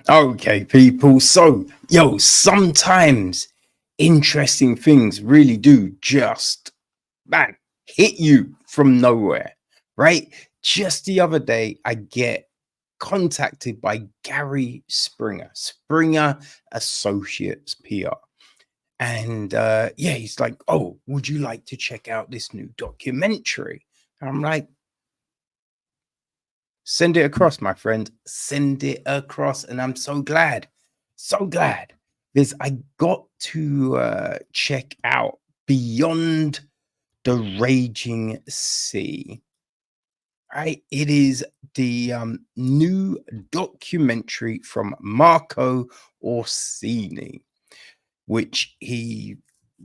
Okay, people. So, sometimes interesting things really do just, man, hit you from nowhere, right? Just the other day, I get contacted by Gary Springer, Springer Associates PR. And yeah, he's like, "Oh, would you like to check out this new documentary?" I'm like, "Send it across, my friend. Send it across." And I'm so glad, because I got to check out Beyond the Raging Sea. Right, it is the new documentary from Marco Orsini, which he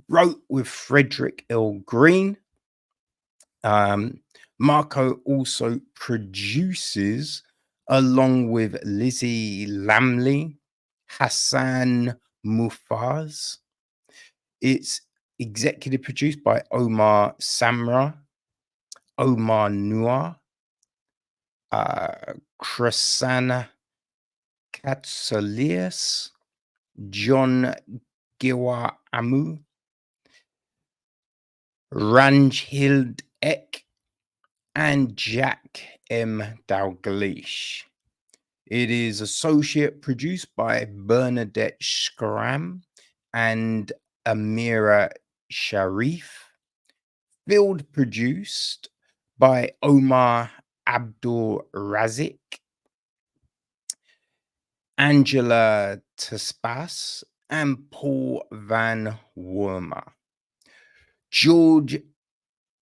wrote with Frederick L. Greene. Marco also produces, along with Lizzie Lamley, Hassan Mufaz. It's executive produced by Omar Samra, Omar Nour, Krasana Katsalias, John Giwa Amu, Ranjhild Ek, and Jack M. Dalglish. It is associate produced by Bernadette Schramm and Amira Sharif. Field produced by Omar Abdul Razik, Angela Tespas, and Paul Van Wormer. George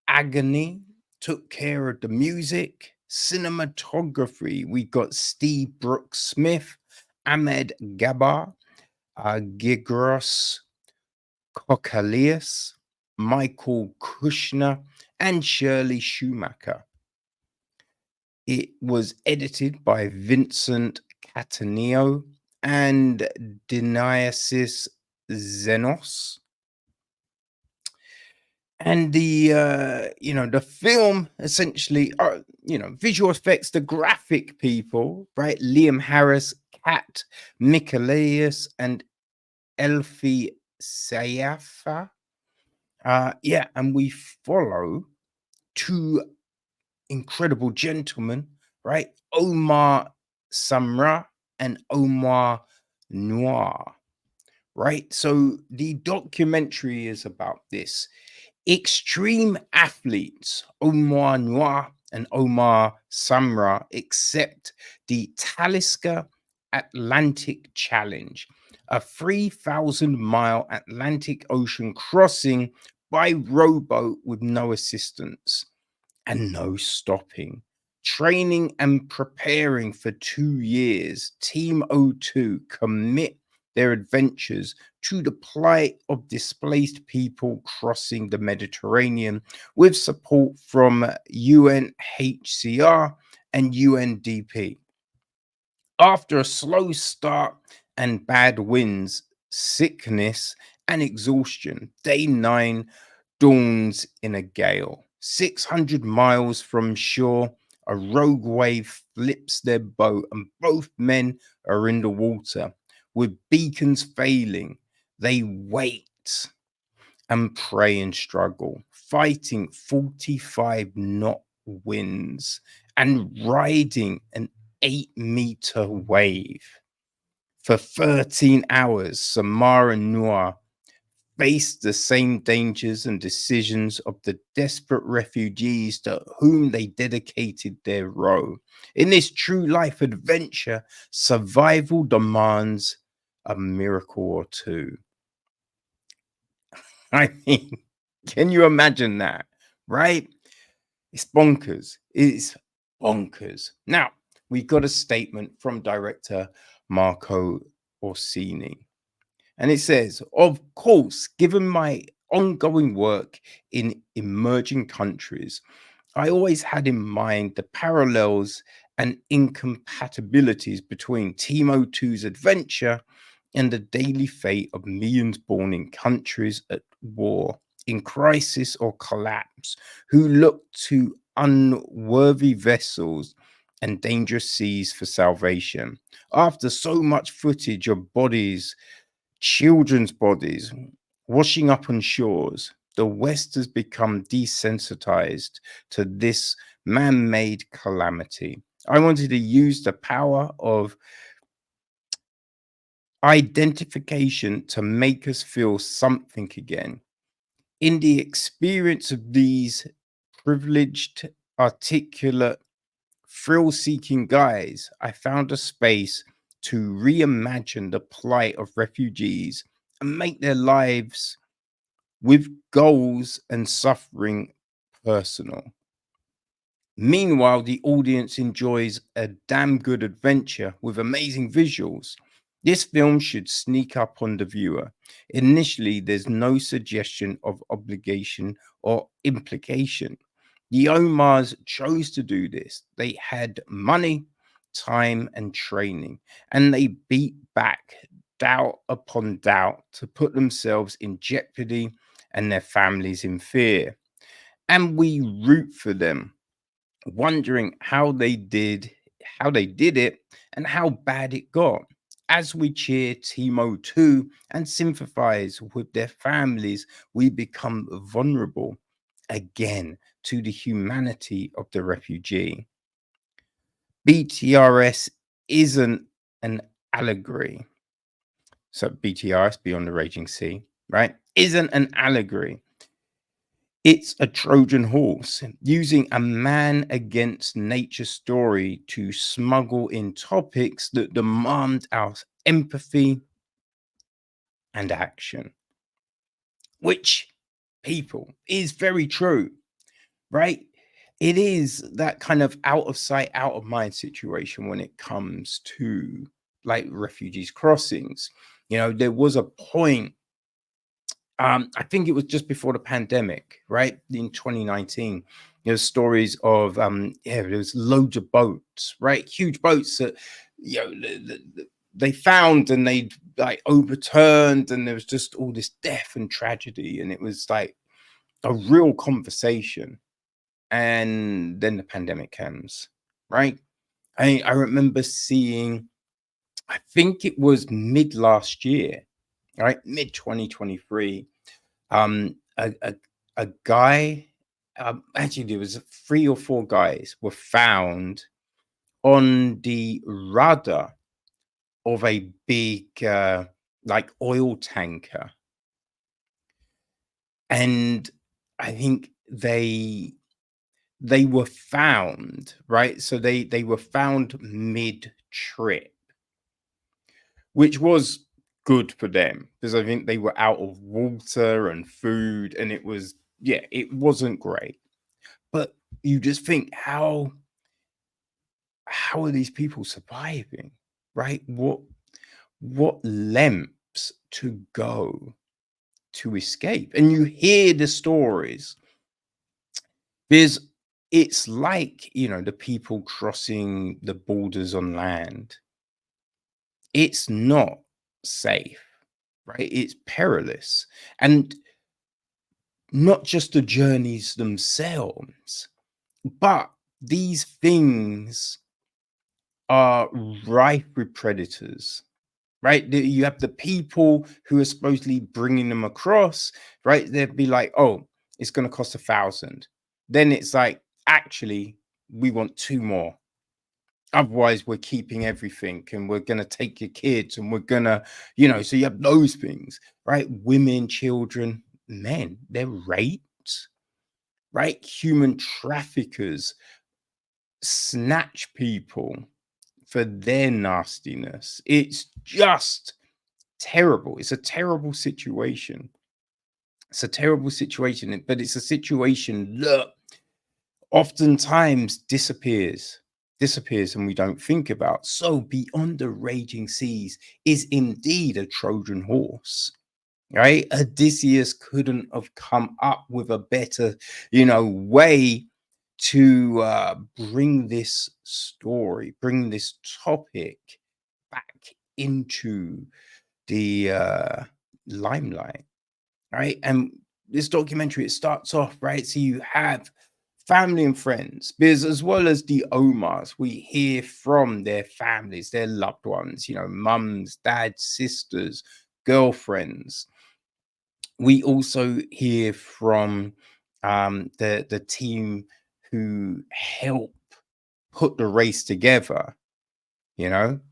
Agony took care of the music. Cinematography, we got Steve Brooks Smith, Ahmed Gabbar, Gigros Kokalius, Michael Kushner, and Shirley Schumacher. It was edited by Vincent Cataneo and Dionysis Zenos. And the film essentially are, visual effects, the graphic people, right? Liam Harris, Kat Michaelius, and Elfie Sayafa. Yeah, and we follow two incredible gentlemen, right? Omar Samra and Omar Noir, right? So the documentary is about this. Extreme athletes Omar Noir and Omar Samra accept the Talisker Atlantic Challenge, a 3,000-mile Atlantic Ocean crossing by rowboat with no assistance and no stopping. Training and preparing for 2 years, Team O2 commit their adventures to the plight of displaced people crossing the Mediterranean with support from UNHCR and UNDP. After a slow start and bad winds, sickness, and exhaustion, day 9 dawns in a gale. 600 miles from shore, a rogue wave flips their boat, and both men are in the water. With beacons failing, they wait and pray and struggle, fighting 45-knot winds and riding an 8-meter wave. For 13 hours, Samar and Noir faced the same dangers and decisions of the desperate refugees to whom they dedicated their row. In this true life adventure, survival demands a miracle or two. I mean, can you imagine that? Right? It's bonkers. It's bonkers. Now, we got a statement from director Marco Orsini. And it says, of course, given my ongoing work in emerging countries, I always had in mind the parallels and incompatibilities between Team O2's adventure and the daily fate of millions born in countries at war, in crisis or collapse, who look to unworthy vessels and dangerous seas for salvation. After so much footage of bodies, children's bodies, washing up on shores, the West has become desensitized to this man made calamity. I wanted to use the power of identification to make us feel something again. In the experience of these privileged, articulate, thrill seeking guys, I found a space to reimagine the plight of refugees and make their lives with goals and suffering personal. Meanwhile, the audience enjoys a damn good adventure with amazing visuals. This film should sneak up on the viewer. Initially, there's no suggestion of obligation or implication. The Omars chose to do this. They had money, time, and training, and they beat back doubt upon doubt to put themselves in jeopardy and their families in fear. And we root for them, wondering how they did it and how bad it got. As we cheer Timo 2 and sympathize with their families, we become vulnerable again to the humanity of the refugee. BTRS isn't an allegory. So BTRS, Beyond the Raging Sea, right? Isn't an allegory. It's a Trojan horse, using a man against nature story to smuggle in topics that demand our empathy and action, which, people, is very true, right? It is that kind of out of sight, out of mind situation when it comes to like refugees crossings. You know, there was a point, I think it was just before the pandemic, right? In 2019, there's stories of yeah, there was loads of boats, right? Huge boats that, you know, they found and they like overturned, and there was just all this death and tragedy, and it was like a real conversation. And then the pandemic comes, right? I remember seeing, I think it was mid last year, right? Mid 2023, a a guy, actually there was 3 or 4 guys were found on the rudder of a big like oil tanker, and I think they were found, right? So they were found mid trip, which was good for them because I think they were out of water and food, and it was, yeah, it wasn't great. But you just think, how are these people surviving, right? What lengths to go to escape? And you hear the stories. There's It's like, you know, the people crossing the borders on land. It's not safe, right? It's perilous. And not just the journeys themselves, but these things are rife with predators, right? You have the people who are supposedly bringing them across, right? They'd be like, oh, it's going to cost 1,000. Then it's like, actually, we want 2 more. Otherwise, we're keeping everything and we're going to take your kids and we're going to, you know, so you have those things, right? Women, children, men, they're raped, right? Human traffickers snatch people for their nastiness. It's just terrible. It's a terrible situation. It's a terrible situation, but it's a situation that oftentimes disappears and we don't think about. So Beyond the Raging Seas is indeed a Trojan horse, right? Odysseus couldn't have come up with a better, you know, way to bring this story, bring this topic back into the limelight, right? And this documentary, it starts off, right? So you have family and friends, because as well as the Omars, we hear from their families, their loved ones, mums, dads, sisters, girlfriends. We also hear from the team who help put the race together,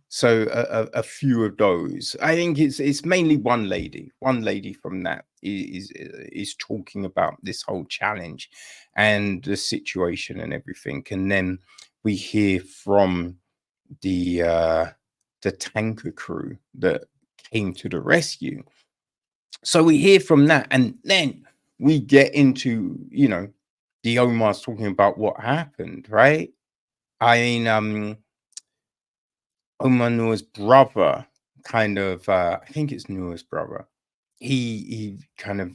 so a few of those. I think it's mainly one lady from that is talking about this whole challenge and the situation and everything. And then we hear from the tanker crew that came to the rescue. So we hear from that, and then we get into the Omar's talking about what happened, right? I mean, Omar Nour's brother kind of, I think it's Nour's brother. He kind of,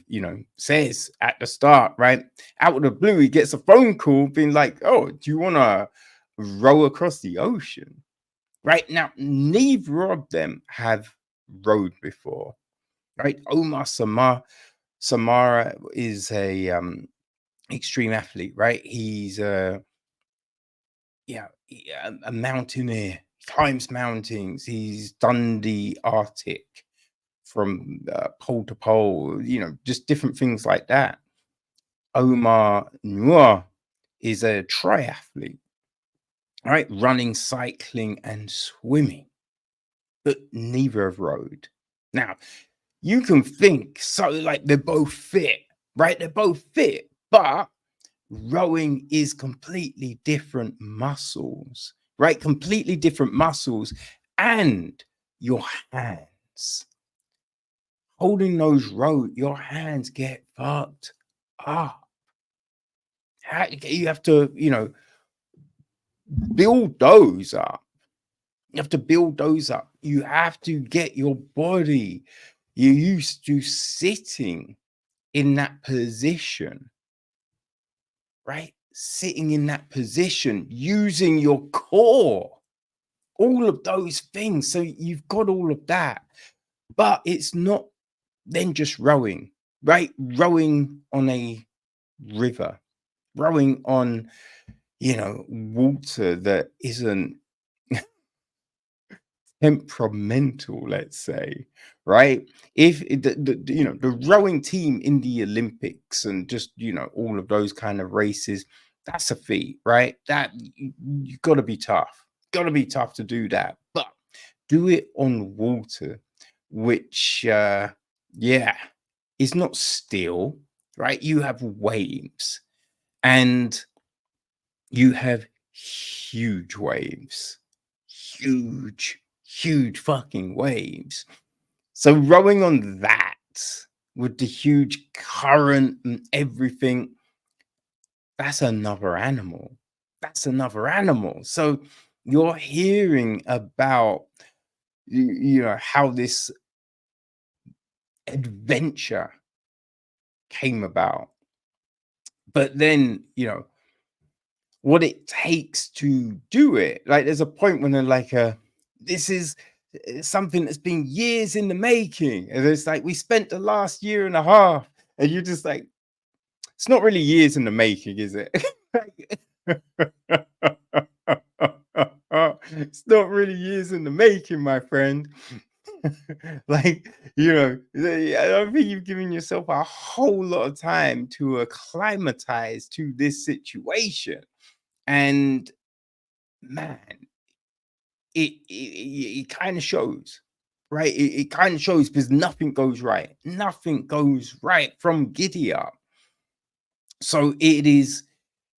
says at the start, right? Out of the blue, he gets a phone call being like, "Oh, do you want to row across the ocean?" Right now, neither of them have rowed before, right? Samara is a extreme athlete, right? He's a mountaineer, climbs mountains. He's done the Arctic from pole to pole, just different things like that. Omar Nour is a triathlete, right? Running, cycling, and swimming, but neither have rowed. Now, you can think, so like they're both fit, right? They're both fit, but rowing is completely different muscles, right? Completely different muscles. And your hands, holding those rows, your hands get fucked up. You have to, build those up. You have to build those up. You have to get your body, you're used to sitting in that position, right? Sitting in that position, using your core, all of those things. So you've got all of that, but it's not then just rowing, right? Rowing on a river, rowing on, water that isn't temperamental, let's say, right? If the rowing team in the Olympics and just all of those kind of races, that's a feat, right? That you got to be tough, to do that, but do it on water, which is not still, right? You have waves, and you have huge waves, huge fucking waves. So rowing on that with the huge current and everything, that's another animal. So you're hearing about how this adventure came about, but then what it takes to do it. Like there's a point when they're like, this is something that's been years in the making. And it's like, we spent the last year and a half. And you're just like, it's not really years in the making, is it? It's not really years in the making, my friend. Like, I don't think you've given yourself a whole lot of time to acclimatize to this situation. And man, it kind of shows, right? It kind of shows, because nothing goes right. Nothing goes right from giddy up. So it is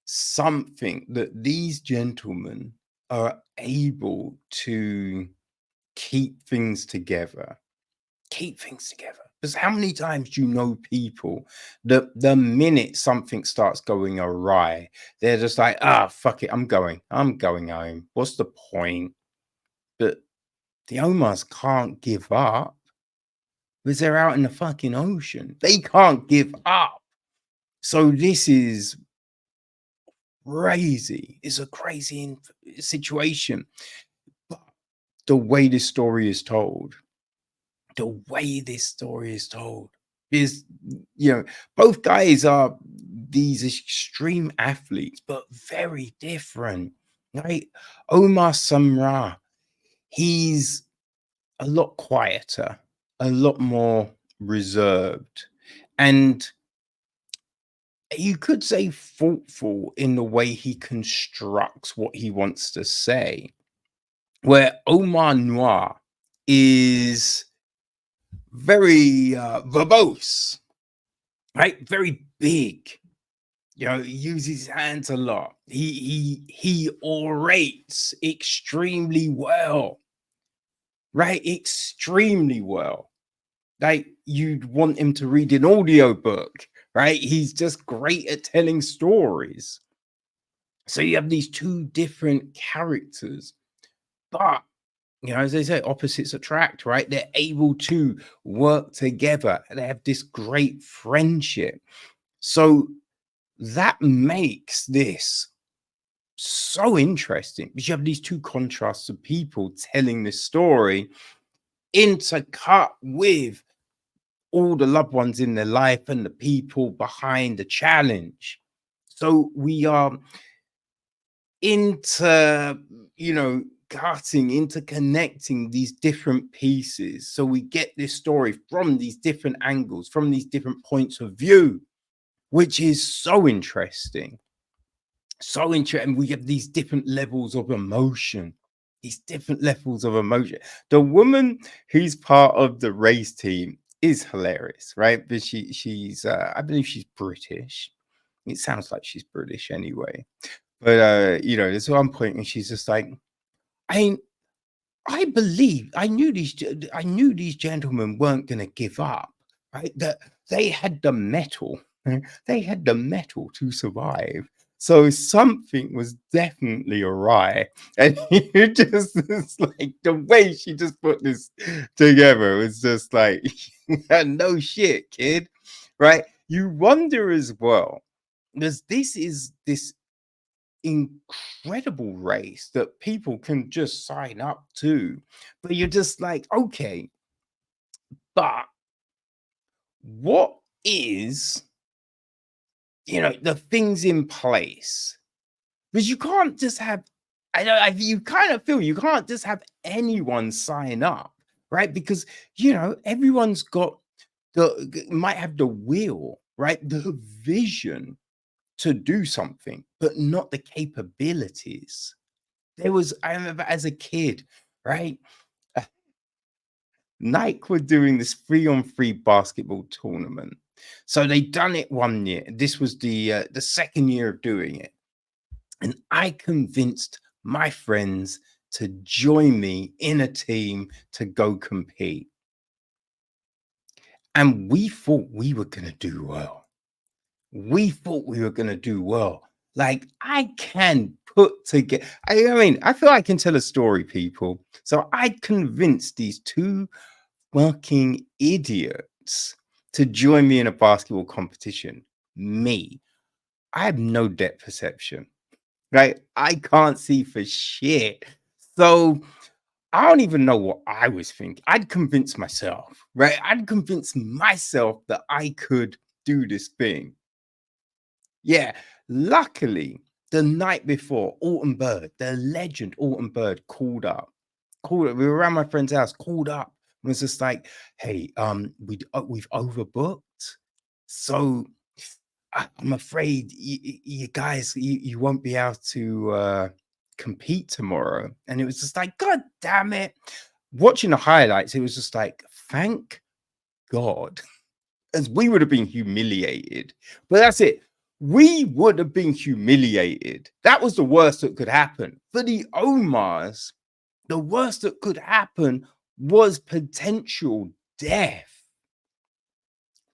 something that these gentlemen are able to keep things together. Because how many times do you know people that the minute something starts going awry, they're just like, fuck it, I'm going home. What's the point? But the Omars can't give up, because they're out in the fucking ocean. They can't give up. So this is crazy. It's a crazy situation. But the way this story is told, is, you know, both guys are these extreme athletes, but very different, right? Omar Samra, he's a lot quieter, a lot more reserved, and you could say thoughtful in the way he constructs what he wants to say. Where Omar Noir is very verbose, right? Very big. You know, he uses his hands a lot. He orates extremely well, right? Extremely well. Like you'd want him to read an audio book, right? He's just great at telling stories. So you have these two different characters, but you know, as they say, opposites attract, right? They're able to work together. They have this great friendship. So that makes this so interesting because you have these two contrasts of people telling this story intercut with all the loved ones in their life and the people behind the challenge. So we are into, you know, cutting, interconnecting these different pieces. So we get this story from these different angles, from these different points of view, which is so interesting. So interesting. We have these different levels of emotion, these different levels of emotion. The woman who's part of the race team is hilarious, right? But she's I believe she's British. It sounds like she's British anyway. But you know, there's one point and she's just like, I I believe I knew these gentlemen weren't going to give up, right? That they had the metal, they had the metal to survive. So something was definitely awry, and you just it's like the way she just put this together was just like, no shit, kid, right? You wonder as well, because this is this incredible race that people can just sign up to. But you're just like, okay, but what is, you know, the things in place? Because you can't just have, I know you kind of feel you can't just have anyone sign up, right? Because, you know, everyone's got might have the will, right? The vision to do something, but not the capabilities. There was, I remember as a kid, right? uh, Nike were doing this 3-on-3 basketball tournament. So they done it one year. This was the second year of doing it. And I convinced my friends to join me in a team to go compete. And we thought we were going to do well. We thought we were going to do well. Like I can put together, I mean, I feel I can tell a story, people. So I convinced these two fucking idiots to join me in a basketball competition. Me, I have no depth perception, right? I can't see for shit. So I don't even know what I was thinking. I'd convince myself, right? I'd convince myself that I could do this thing. Yeah, luckily, the night before, Alton Bird, the legend Alton Bird, called up. Called up. We were around my friend's house, called up, and was just like, "Hey, we've overbooked, so I'm afraid you guys you won't be able to compete tomorrow." And it was just like, "God damn it!" Watching the highlights, it was just like, "Thank God." As we would have been humiliated. But that's it. We would have been humiliated. That was the worst that could happen. For the Omars, the worst that could happen was potential death.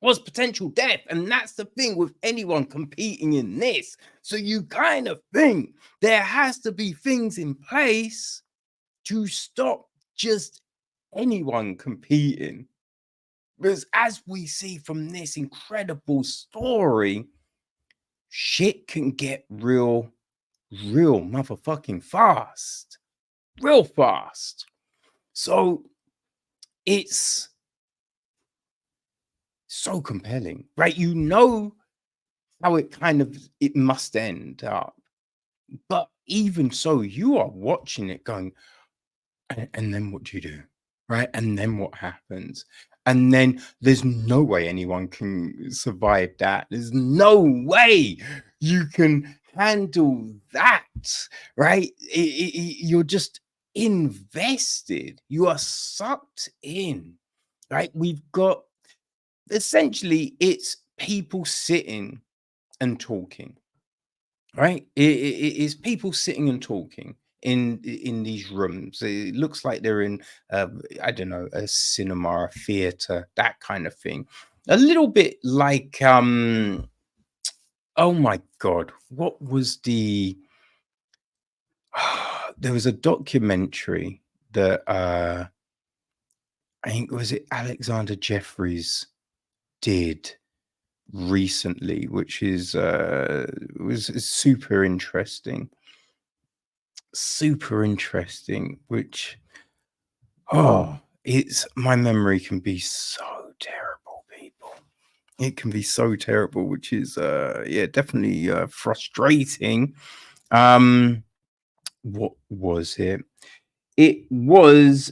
Was potential death. And that's the thing with anyone competing in this. So you kind of think there has to be things in place to stop just anyone competing. Because as we see from this incredible story, shit can get real motherfucking fast. Real fast. So it's so compelling, right? You know how it must end up. But even so, you are watching it going, and then what do you do? Right? And then what happens? And then there's no way anyone can survive that. There's no way you can handle that, right? You're just invested. You are sucked in, right? We've got essentially it's people sitting and talking, right? It's people sitting and talking in these rooms. It looks like they're in, I don't know, a cinema, a theater, that kind of thing. A little bit like, oh my God, what was the? There was a documentary that I think was it Alexander Jeffries did recently, which was super interesting. Super interesting, which it's my memory can be so terrible, people. It can be so terrible, which is yeah, definitely frustrating. What was it? It was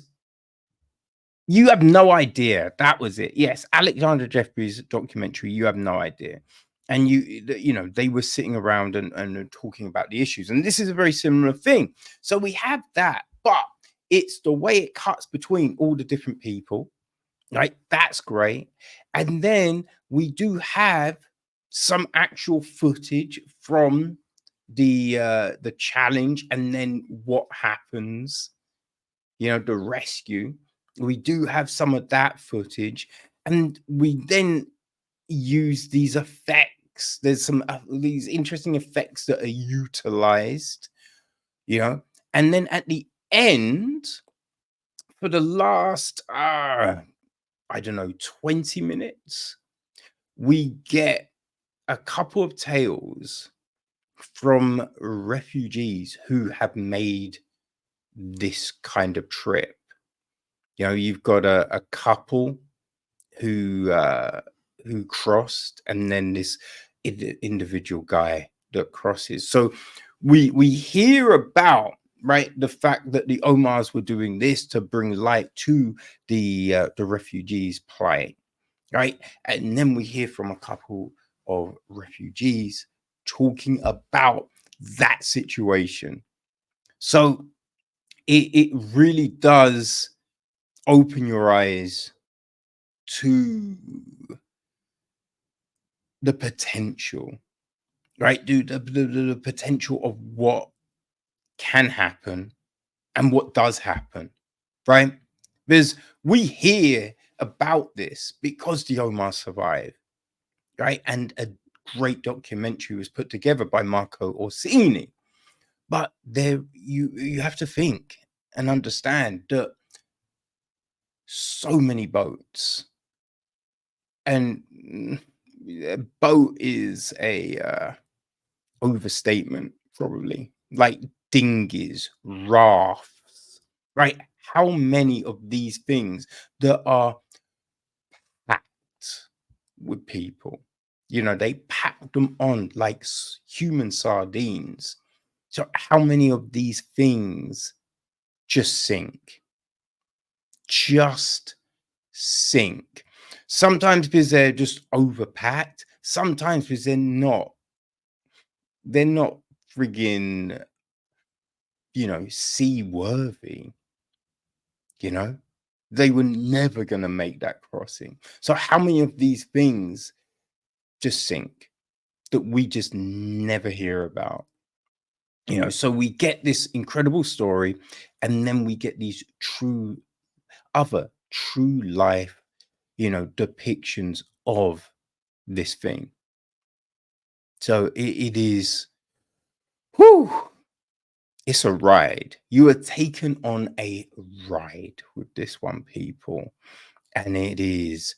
You Have No Idea. That was it. Yes, Alexander Jeffries' documentary, You Have No Idea. And you know, they were sitting around and talking about the issues. And this is a very similar thing. So we have that, but it's the way it cuts between all the different people, right? That's great. And then we do have some actual footage from the challenge, and then what happens, you know, the rescue. We do have some of that footage, and we then use these effects. There's some these interesting effects that are utilized, you know, and then at the end, for the last, I don't know, 20 minutes, we get a couple of tales from refugees who have made this kind of trip. You know, you've got a couple who crossed, and then this individual guy that crosses. So we hear about, right, the fact that the Omars were doing this to bring light to the refugees' plight, right? And then we hear from a couple of refugees talking about that situation. So it really does open your eyes to the potential, right? Dude, the potential of what can happen and what does happen, right? Because we hear about this because the Omar survived, right? And a great documentary was put together by Marco Orsini. But there, you have to think and understand that so many boats, and boat is a overstatement, probably, like dinghies, rafts, right? How many of these things that are packed with people? You know, they pack them on like human sardines. So, how many of these things just sink? Just sink. Sometimes because they're just overpacked, sometimes because they're not friggin', you know, seaworthy, you know? They were never gonna make that crossing. So how many of these things just sink that we just never hear about? You know, so we get this incredible story, and then we get these true life, you know, depictions of this thing. So it is, whew, it's a ride. You are taken on a ride with this one, people, and it is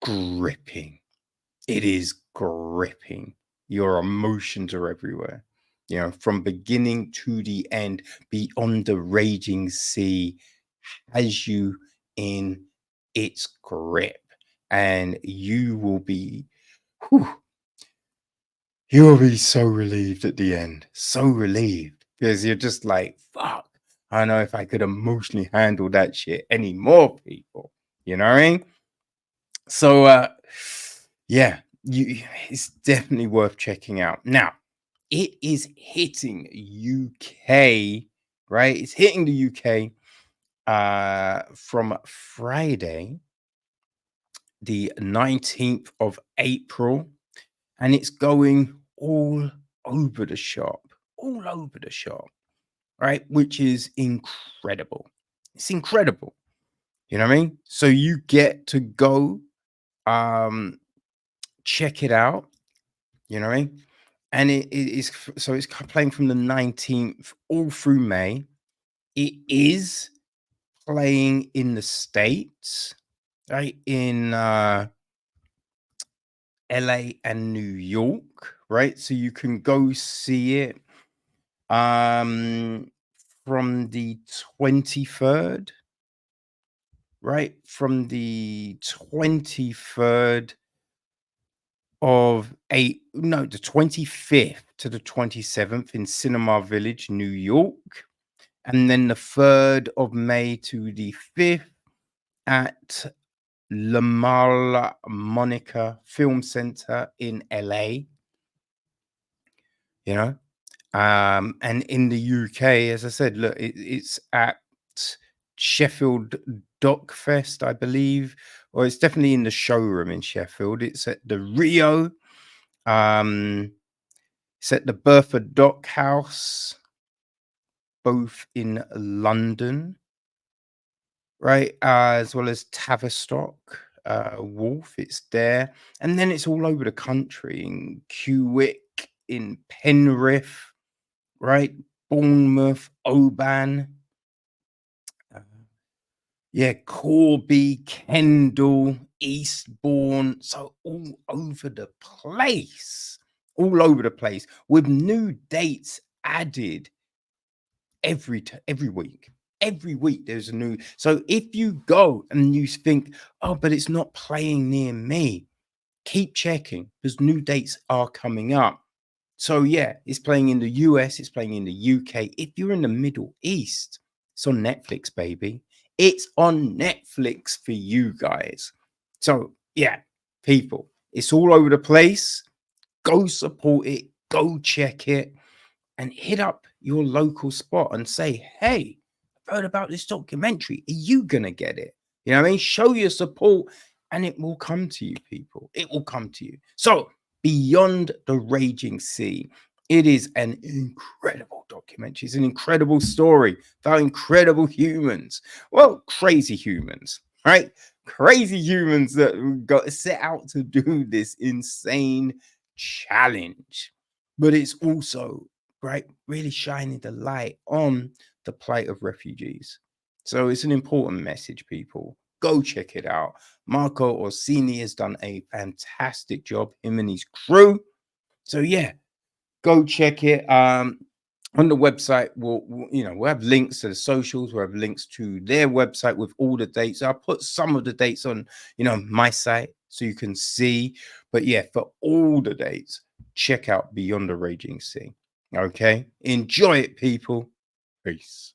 gripping. It is gripping. Your emotions are everywhere. You know, from beginning to the end, beyond the raging sea, has you in its grip. and you will be, whew, you'll be so relieved at the end. So relieved because you're just like, fuck, I don't know if I could emotionally handle that shit anymore, people. You know what I mean? So, yeah, it's definitely worth checking out. Now, it is hitting UK, right? It's hitting the UK from Friday, the 19th of April, and it's going all over the shop, right? Which is incredible. It's incredible. You know what I mean? So you get to go um check it out, you know what I mean? And so it's playing from the 19th all through May. It is playing in the States, right? In LA and New York, right? So you can go see it um from the 23rd, right? From the 23rd of the 25th to the 27th in Cinema Village, New York. And then the 3rd of May to the 5th at La Mala Monica Film Center in LA, you know. And in the UK, as I said, look, it's at Sheffield Dock Fest, I believe, or it's definitely in the showroom in Sheffield. It's at the Rio. It's at the Bertha Dock House, both in London, right? As well as Tavistock, Wharf. It's there, and then it's all over the country in Kewick, in Penrith, right? Bournemouth, Oban, uh, yeah, Corby, Kendal, Eastbourne. So all over the place, with new dates added every week. Every week there's a new. So if you go and you think, oh, but it's not playing near me, keep checking because new dates are coming up. So yeah, it's playing in the US, it's playing in the UK. If you're in the Middle East, it's on Netflix, baby. It's on Netflix for you guys. So yeah, people, it's all over the place. Go support it, go check it, and hit up your local spot and say, hey, I've heard about this documentary. Are you gonna get it? You know what I mean? Show your support and it will come to you, people. It will come to you. So Beyond the Raging Sea. It is an incredible documentary. It's an incredible story about incredible humans. Well, crazy humans, right? Crazy humans that got set out to do this insane challenge. But it's also, right, really shining the light on the plight of refugees. So it's an important message, people. Go check it out. Marco Orsini has done a fantastic job, him and his crew. So yeah, go check it. On the website, we'll have links to the socials. We'll have links to their website with all the dates. I'll put some of the dates on, my site so you can see. But yeah, for all the dates, check out Beyond the Raging Sea. Okay, enjoy it, people. Peace.